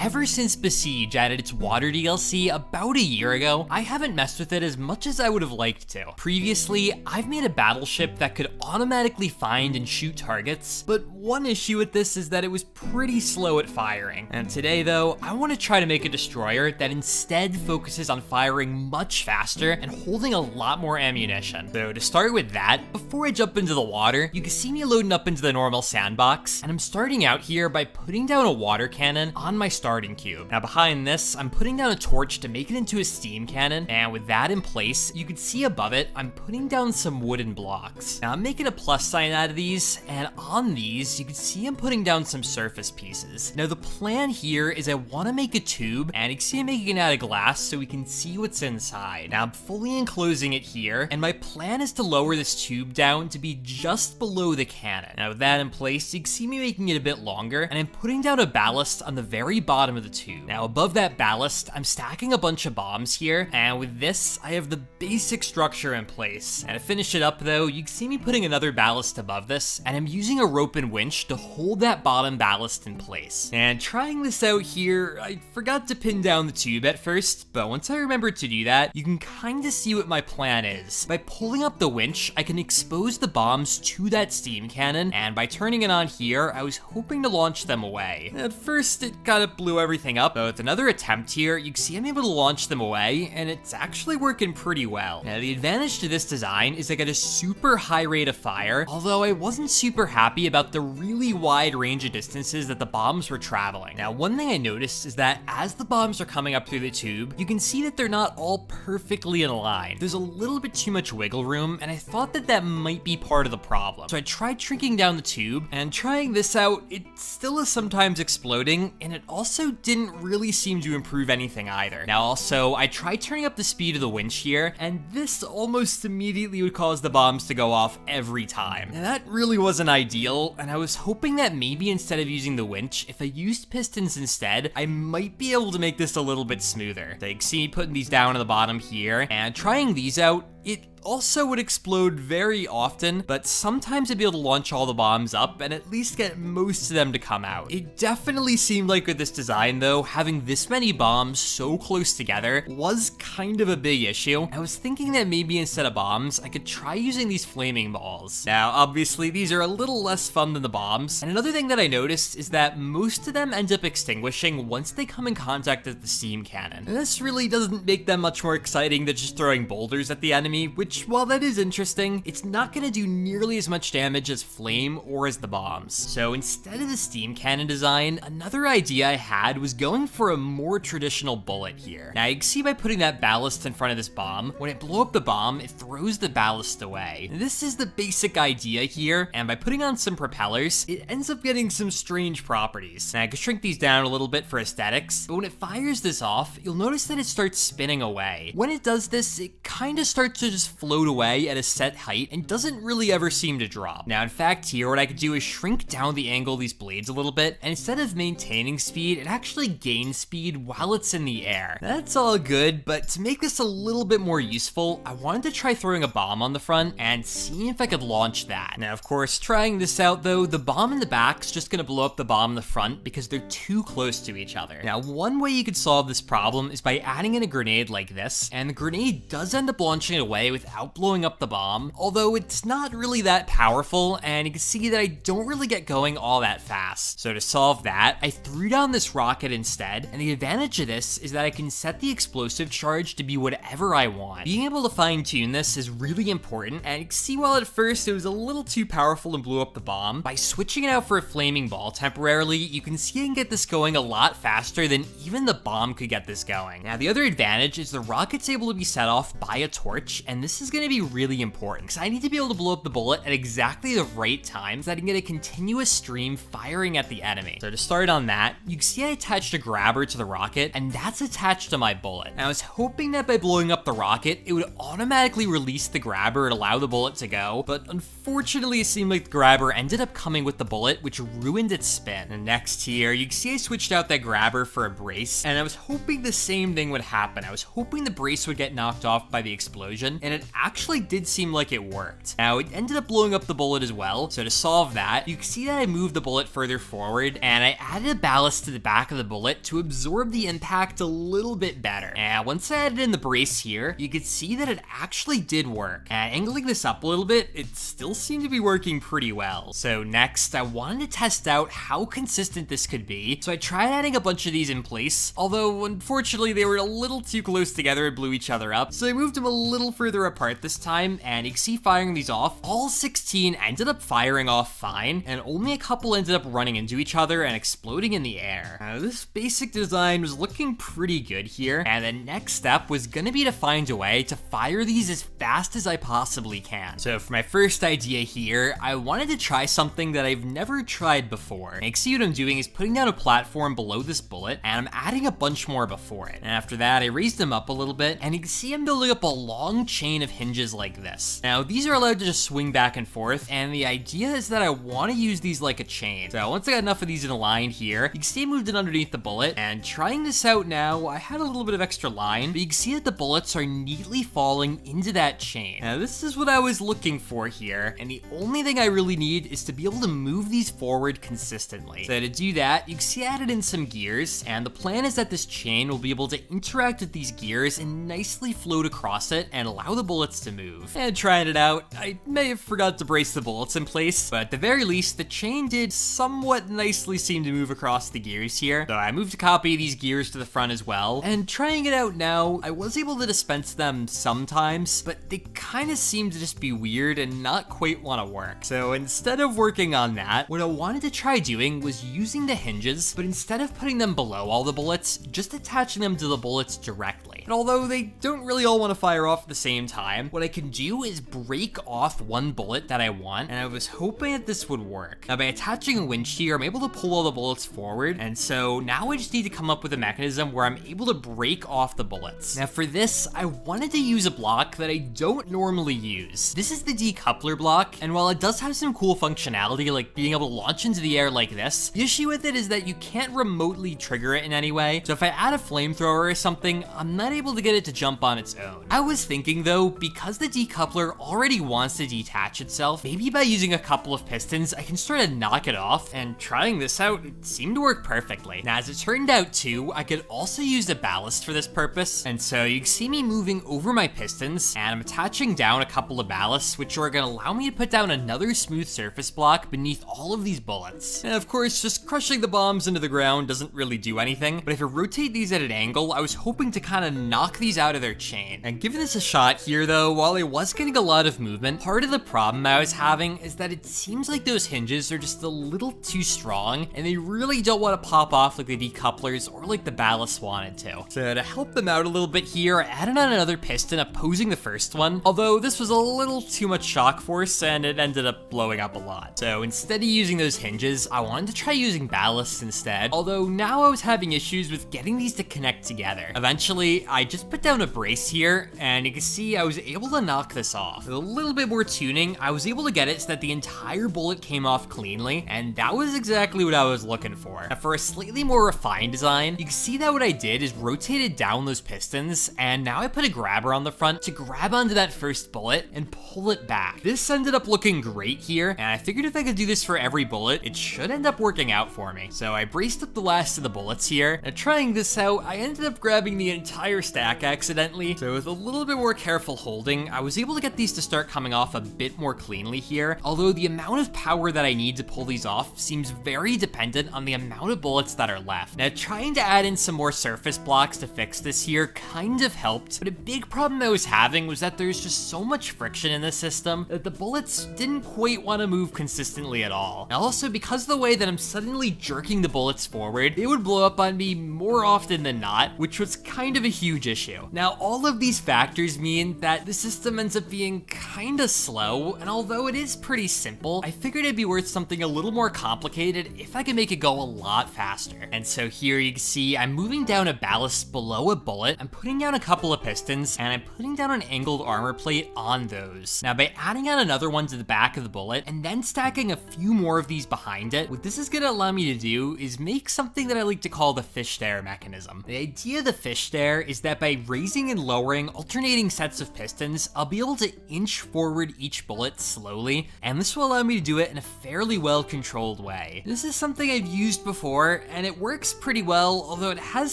Ever since Besiege added its water DLC about a year ago, I haven't messed with it as much as I would have liked to. Previously, I've made a battleship that could automatically find and shoot targets, but one issue with this is that it was pretty slow at firing. And today though, I want to try to make a destroyer that instead focuses on firing much faster and holding a lot more ammunition. So to start with that, before I jump into the water, you can see me loading up into the normal sandbox, and I'm starting out here by putting down a water cannon on my starting cube. Now behind this, I'm putting down a torch to make it into a steam cannon, and with that in place, you can see above it, I'm putting down some wooden blocks. Now I'm making a plus sign out of these, and on these, you can see I'm putting down some surface pieces. Now the plan here is I want to make a tube, and you can see I'm making it out of glass so we can see what's inside. Now I'm fully enclosing it here, and my plan is to lower this tube down to be just below the cannon. Now with that in place, you can see me making it a bit longer, and I'm putting down a ballast on the very bottom of the tube. Now above that ballast, I'm stacking a bunch of bombs here, and with this, I have the basic structure in place. And to finish it up though, you can see me putting another ballast above this, and I'm using a rope and winch to hold that bottom ballast in place. And trying this out here, I forgot to pin down the tube at first, but once I remembered to do that, you can kind of see what my plan is. By pulling up the winch, I can expose the bombs to that steam cannon, and by turning it on here, I was hoping to launch them away. At first, it kind of blew everything up, but with another attempt here, you can see I'm able to launch them away, and it's actually working pretty well. Now, the advantage to this design is I get a super high rate of fire, although I wasn't super happy about the really wide range of distances that the bombs were traveling. Now, one thing I noticed is that as the bombs are coming up through the tube, you can see that they're not all perfectly in line. There's a little bit too much wiggle room, and I thought that that might be part of the problem. So I tried shrinking down the tube, and trying this out, it still is sometimes exploding, and it also didn't really seem to improve anything either. Now also, I tried turning up the speed of the winch here, and this almost immediately would cause the bombs to go off every time. Now that really wasn't ideal, and I was hoping that maybe instead of using the winch, if I used pistons instead, I might be able to make this a little bit smoother. So you can see me putting these down on the bottom here, and trying these out, it also would explode very often, but sometimes I'd be able to launch all the bombs up and at least get most of them to come out. It definitely seemed like with this design though, having this many bombs so close together was kind of a big issue. I was thinking that maybe instead of bombs, I could try using these flaming balls. Now, obviously these are a little less fun than the bombs, and another thing that I noticed is that most of them end up extinguishing once they come in contact with the steam cannon. And this really doesn't make them much more exciting than just throwing boulders at the enemy, which, while that is interesting, it's not going to do nearly as much damage as flame or as the bombs. So instead of the steam cannon design, another idea I had was going for a more traditional bullet here. Now you can see by putting that ballast in front of this bomb, when it blows up the bomb, it throws the ballast away. This is the basic idea here, and by putting on some propellers, it ends up getting some strange properties. Now I can shrink these down a little bit for aesthetics, but when it fires this off, you'll notice that it starts spinning away. When it does this, it kind of starts to just float away at a set height and doesn't really ever seem to drop. Now in fact here, what I could do is shrink down the angle of these blades a little bit, and instead of maintaining speed, it actually gains speed while it's in the air. That's all good, but to make this a little bit more useful, I wanted to try throwing a bomb on the front and see if I could launch that. Now of course, trying this out though, the bomb in the back's just gonna blow up the bomb in the front because they're too close to each other. Now one way you could solve this problem is by adding in a grenade like this, and the grenade does end up launching it away without blowing up the bomb, although it's not really that powerful, and you can see that I don't really get going all that fast. So to solve that, I threw down this rocket instead, and the advantage of this is that I can set the explosive charge to be whatever I want. Being able to fine tune this is really important, and you can see while at first it was a little too powerful and blew up the bomb, by switching it out for a flaming ball temporarily, you can see I can get this going a lot faster than even the bomb could get this going. Now the other advantage is the rocket's able to be set off by a torch, and this is going to be really important because I need to be able to blow up the bullet at exactly the right time so that I can get a continuous stream firing at the enemy. So to start on that, you can see I attached a grabber to the rocket, and that's attached to my bullet. Now I was hoping that by blowing up the rocket, it would automatically release the grabber and allow the bullet to go, but unfortunately it seemed like the grabber ended up coming with the bullet, which ruined its spin. And next here, you can see I switched out that grabber for a brace, and I was hoping the same thing would happen. I was hoping the brace would get knocked off by the explosion, and it actually did seem like it worked. Now, it ended up blowing up the bullet as well, so to solve that, you can see that I moved the bullet further forward, and I added a ballast to the back of the bullet to absorb the impact a little bit better. And once I added in the brace here, you could see that it actually did work. And angling this up a little bit, it still seemed to be working pretty well. So next, I wanted to test out how consistent this could be, so I tried adding a bunch of these in place, although unfortunately they were a little too close together and blew each other up, so I moved them a little further apart this time, and you can see firing these off, all 16 ended up firing off fine, and only a couple ended up running into each other and exploding in the air. Now, this basic design was looking pretty good here, and the next step was gonna be to find a way to fire these as fast as I possibly can. So for my first idea here, I wanted to try something that I've never tried before. And you can see what I'm doing is putting down a platform below this bullet, and I'm adding a bunch more before it. And after that, I raised them up a little bit, and you can see I'm building up a long chain of hinges like this. Now, these are allowed to just swing back and forth, and the idea is that I want to use these like a chain. So once I got enough of these in a line here, you can see I moved it underneath the bullet, and trying this out now, I had a little bit of extra line, but you can see that the bullets are neatly falling into that chain. Now, this is what I was looking for here, and the only thing I really need is to be able to move these forward consistently. So to do that, you can see I added in some gears, and the plan is that this chain will be able to interact with these gears and nicely float across it and allow the bullets to move. And trying it out, I may have forgot to brace the bullets in place, but at the very least, the chain did somewhat nicely seem to move across the gears here. So I moved a copy of these gears to the front as well, and trying it out now, I was able to dispense them sometimes, but they kind of seem to just be weird and not quite want to work. So instead of working on that, what I wanted to try doing was using the hinges, but instead of putting them below all the bullets, just attaching them to the bullets directly. And although they don't really all want to fire off at the same time, what I can do is break off one bullet that I want, and I was hoping that this would work. Now, by attaching a winch here, I'm able to pull all the bullets forward, and so now I just need to come up with a mechanism where I'm able to break off the bullets. Now for this, I wanted to use a block that I don't normally use. This is the decoupler block, and while it does have some cool functionality like being able to launch into the air like this, the issue with it is that you can't remotely trigger it in any way, so if I add a flamethrower or something, I'm not able to get it to jump on its own. I was thinking though, because the decoupler already wants to detach itself, maybe by using a couple of pistons, I can sort of knock it off, and trying this out, it seemed to work perfectly. Now as it turned out too, I could also use a ballast for this purpose, and so you can see me moving over my pistons, and I'm attaching down a couple of ballasts, which are gonna allow me to put down another smooth surface block beneath all of these bullets. And of course, just crushing the bombs into the ground doesn't really do anything, but if I rotate these at an angle, I was hoping to kind of knock these out of their chain. And giving this a shot here though, while I was getting a lot of movement, part of the problem I was having is that it seems like those hinges are just a little too strong, and they really don't want to pop off like the decouplers or like the ballasts wanted to. So to help them out a little bit here, I added on another piston opposing the first one, although this was a little too much shock force and it ended up blowing up a lot. So instead of using those hinges, I wanted to try using ballasts instead, although now I was having issues with getting these to connect together. Eventually, I just put down a brace here, and you can see I was able to knock this off. With a little bit more tuning, I was able to get it so that the entire bullet came off cleanly, and that was exactly what I was looking for. Now for a slightly more refined design, you can see that what I did is rotated down those pistons, and now I put a grabber on the front to grab onto that first bullet and pull it back. This ended up looking great here, and I figured if I could do this for every bullet, it should end up working out for me. So I braced up the last of the bullets here. Now trying this out, I ended up grabbing the entire stack accidentally, so with a little bit more careful holding, I was able to get these to start coming off a bit more cleanly here, although the amount of power that I need to pull these off seems very dependent on the amount of bullets that are left. Now trying to add in some more surface blocks to fix this here kind of helped, but a big problem I was having was that there's just so much friction in the system that the bullets didn't quite want to move consistently at all. Now also, because of the way that I'm suddenly jerking the bullets forward, they would blow up on me more often than not, which was kind of a huge issue. Now all of these factors mean that the system ends up being kinda slow, and although it is pretty simple, I figured it'd be worth something a little more complicated if I could make it go a lot faster. And so here you can see I'm moving down a ballast below a bullet, I'm putting down a couple of pistons, and I'm putting down an angled armor plate on those. Now by adding on another one to the back of the bullet, and then stacking a few more of these behind it, what this is gonna allow me to do is make something that I like to call the fish stair mechanism. The idea of the fish stair is is that by raising and lowering alternating sets of pistons, I'll be able to inch forward each bullet slowly, and this will allow me to do it in a fairly well-controlled way. This is something I've used before, and it works pretty well, although it has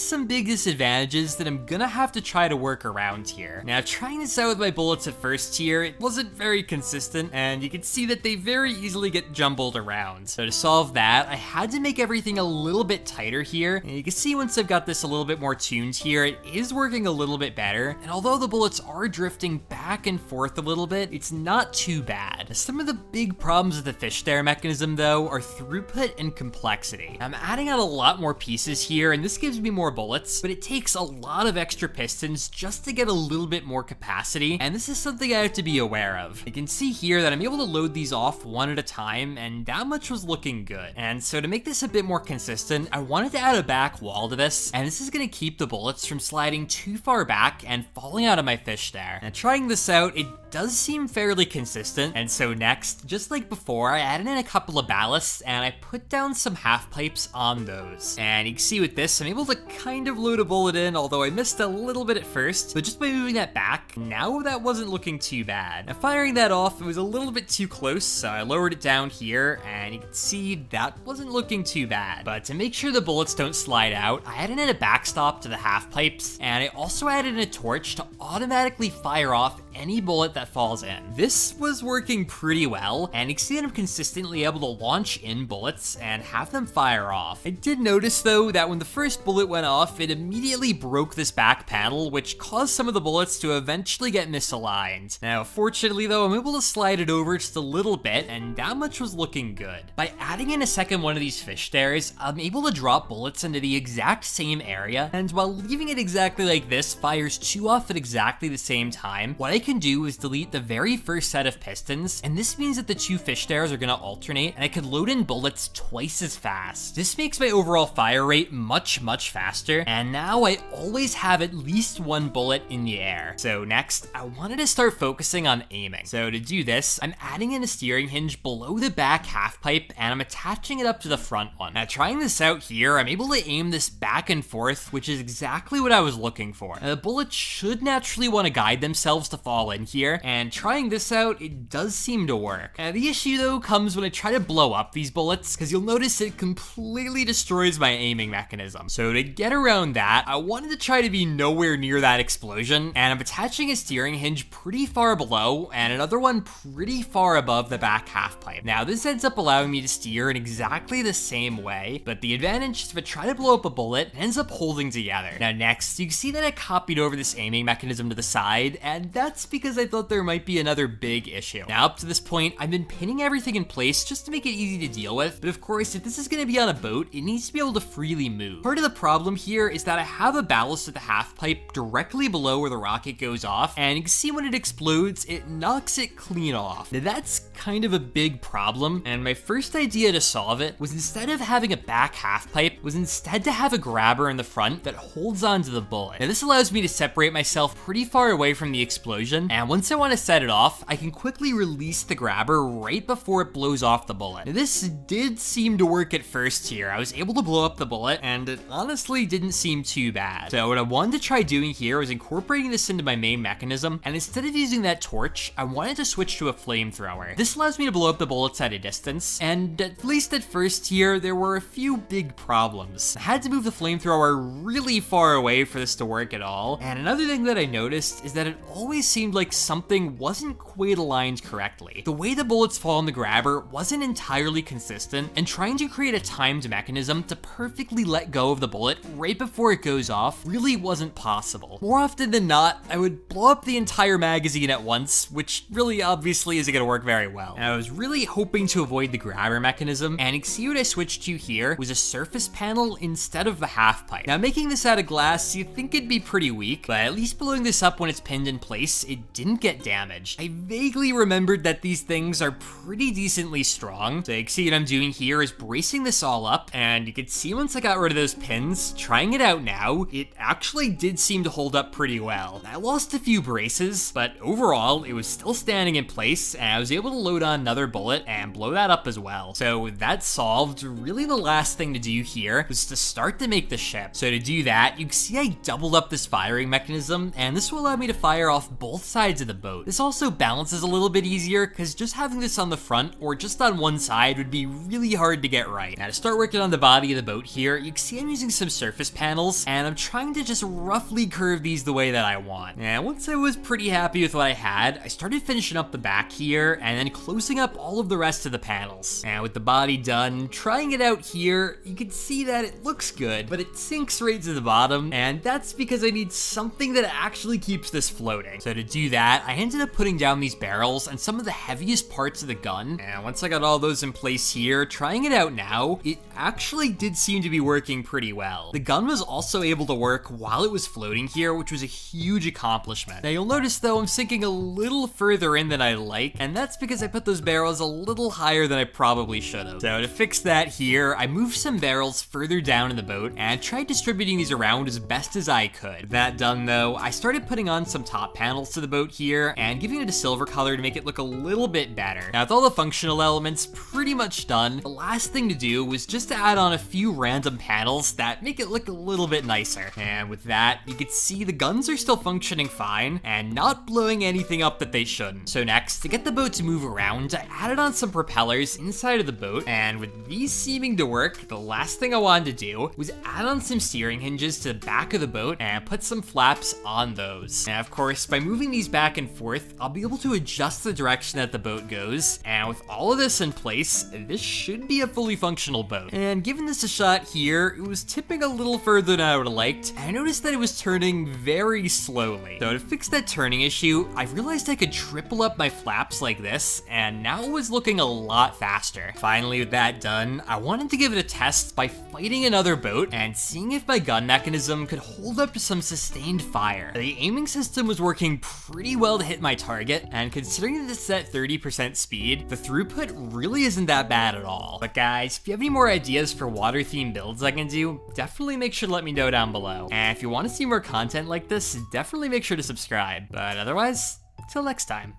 some big disadvantages that I'm gonna have to try to work around here. Now, trying this out with my bullets at first here, it wasn't very consistent, and you can see that they very easily get jumbled around. So to solve that, I had to make everything a little bit tighter here, and you can see once I've got this a little bit more tuned here, it is working a little bit better, and although the bullets are drifting back and forth a little bit, it's not too bad. Some of the big problems with the fish stair mechanism, though, are throughput and complexity. I'm adding on a lot more pieces here, and this gives me more bullets, but it takes a lot of extra pistons just to get a little bit more capacity, and this is something I have to be aware of. You can see here that I'm able to load these off one at a time, and that much was looking good. And so to make this a bit more consistent, I wanted to add a back wall to this, and this is going to keep the bullets from sliding too far back and falling out of my fish stair. And trying this out, it does seem fairly consistent, and so next, just like before, I added in a couple of ballasts, and I put down some half pipes on those. And you can see with this, I'm able to kind of load a bullet in, although I missed a little bit at first, but just by moving that back, now that wasn't looking too bad. Now firing that off, it was a little bit too close, so I lowered it down here, and you can see that wasn't looking too bad. But to make sure the bullets don't slide out, I added in a backstop to the half pipes, and I also added in a torch to automatically fire off any bullet that falls in. This was working pretty well, and you can see that I'm consistently able to launch in bullets and have them fire off. I did notice though that when the first bullet went off, it immediately broke this back panel, which caused some of the bullets to eventually get misaligned. Now, fortunately though, I'm able to slide it over just a little bit, and that much was looking good. By adding in a second one of these fish stairs, I'm able to drop bullets into the exact same area, and while leaving it exactly like this fires two off at exactly the same time, what I can do is delete the very first set of pistons, and this means that the two fish stairs are going to alternate, and I can load in bullets twice as fast. This makes my overall fire rate much faster, and now I always have at least one bullet in the air. So next, I wanted to start focusing on aiming. So to do this, I'm adding in a steering hinge below the back half pipe, and I'm attaching it up to the front one. Now trying this out here, I'm able to aim this back and forth, which is exactly what I was looking for. Now, the bullets should naturally want to guide themselves to fall in here, and trying this out, it does seem to work. Now, the issue though comes when I try to blow up these bullets, because you'll notice it completely destroys my aiming mechanism. So to get around that, I wanted to try to be nowhere near that explosion, and I'm attaching a steering hinge pretty far below, and another one pretty far above the back half pipe. Now, this ends up allowing me to steer in exactly the same way, but the advantage is if I try to blow up a bullet, it ends up holding together. Now next, you can see that I copied over this aiming mechanism to the side, and that's because I thought there might be another big issue. Now up to this point, I've been pinning everything in place just to make it easy to deal with, but of course, if this is going to be on a boat, it needs to be able to freely move. Part of the problem here is that I have a ballast at the half pipe directly below where the rocket goes off, and you can see when it explodes, it knocks it clean off. Now that's kind of a big problem, and my first idea to solve it was instead of having a back half pipe, was instead to have a grabber in the front that holds onto the bullet. Now this allows me to separate myself pretty far away from the explosion, and once I want to set it off, I can quickly release the grabber right before it blows off the bullet. Now, this did seem to work at first here. I was able to blow up the bullet, and it honestly didn't seem too bad. So what I wanted to try doing here was incorporating this into my main mechanism, and instead of using that torch, I wanted to switch to a flamethrower. This allows me to blow up the bullets at a distance, and at least at first here, there were a few big problems. I had to move the flamethrower really far away for this to work at all, and another thing that I noticed is that it always seemed like something wasn't quite aligned correctly. The way the bullets fall on the grabber wasn't entirely consistent, and trying to create a timed mechanism to perfectly let go of the bullet right before it goes off really wasn't possible. More often than not, I would blow up the entire magazine at once, which really obviously isn't going to work very well. And I was really hoping to avoid the grabber mechanism, and you can see what I switched to here was a surface panel instead of the half pipe. Now making this out of glass, you'd think it'd be pretty weak, but at least blowing this up when it's pinned in place, it didn't get damaged. I vaguely remembered that these things are pretty decently strong. So you can see what I'm doing here is bracing this all up, and you can see once I got rid of those pins, trying it out now, it actually did seem to hold up pretty well. I lost a few braces, but overall, it was still standing in place, and I was able to load on another bullet and blow that up as well. So with that solved, really the last thing to do here was to start to make the ship. So to do that, you can see I doubled up this firing mechanism, and this will allow me to fire off both sides of the boat. This also balances a little bit easier, because just having this on the front or just on one side would be really hard to get right. Now to start working on the body of the boat here, you can see I'm using some surface panels, and I'm trying to just roughly curve these the way that I want. And once I was pretty happy with what I had, I started finishing up the back here, and then closing up all of the rest of the panels. And with the body done, trying it out here, you can see that it looks good, but it sinks right to the bottom, and that's because I need something that actually keeps this floating. So to do that, I ended up putting down these barrels and some of the heaviest parts of the gun, and once I got all those in place here, trying it out now, it actually did seem to be working pretty well. The gun was also able to work while it was floating here, which was a huge accomplishment. Now you'll notice though I'm sinking a little further in than I like, and that's because I put those barrels a little higher than I probably should have. So to fix that here, I moved some barrels further down in the boat and tried distributing these around as best as I could. With that done though, I started putting on some top panels to the boat here and giving it a silver color to make it look a little bit better. Now with all the functional elements pretty much done, the last thing to do was just to add on a few random panels that make it look a little bit nicer. And with that, you can see the guns are still functioning fine and not blowing anything up that they shouldn't. So next, to get the boat to move around, I added on some propellers inside of the boat, and with these seeming to work, the last thing I wanted to do was add on some steering hinges to the back of the boat and put some flaps on those. And of course, by moving these back and forth, I'll be able to adjust the direction that the boat goes, and with all of this in place, this should be a fully functional boat. And given this a shot here, it was tipping a little further than I would have liked, and I noticed that it was turning very slowly. So to fix that turning issue, I realized I could triple up my flaps like this, and now it was looking a lot faster. Finally, with that done, I wanted to give it a test by fighting another boat and seeing if my gun mechanism could hold up to some sustained fire. The aiming system was working pretty well to hit my target, and considering that it's at 30% speed, the throughput really isn't that bad at all. But guys, if you have any more ideas for water-themed builds I can do, definitely make sure to let me know down below. And if you want to see more content like this, definitely make sure to subscribe. But otherwise, till next time.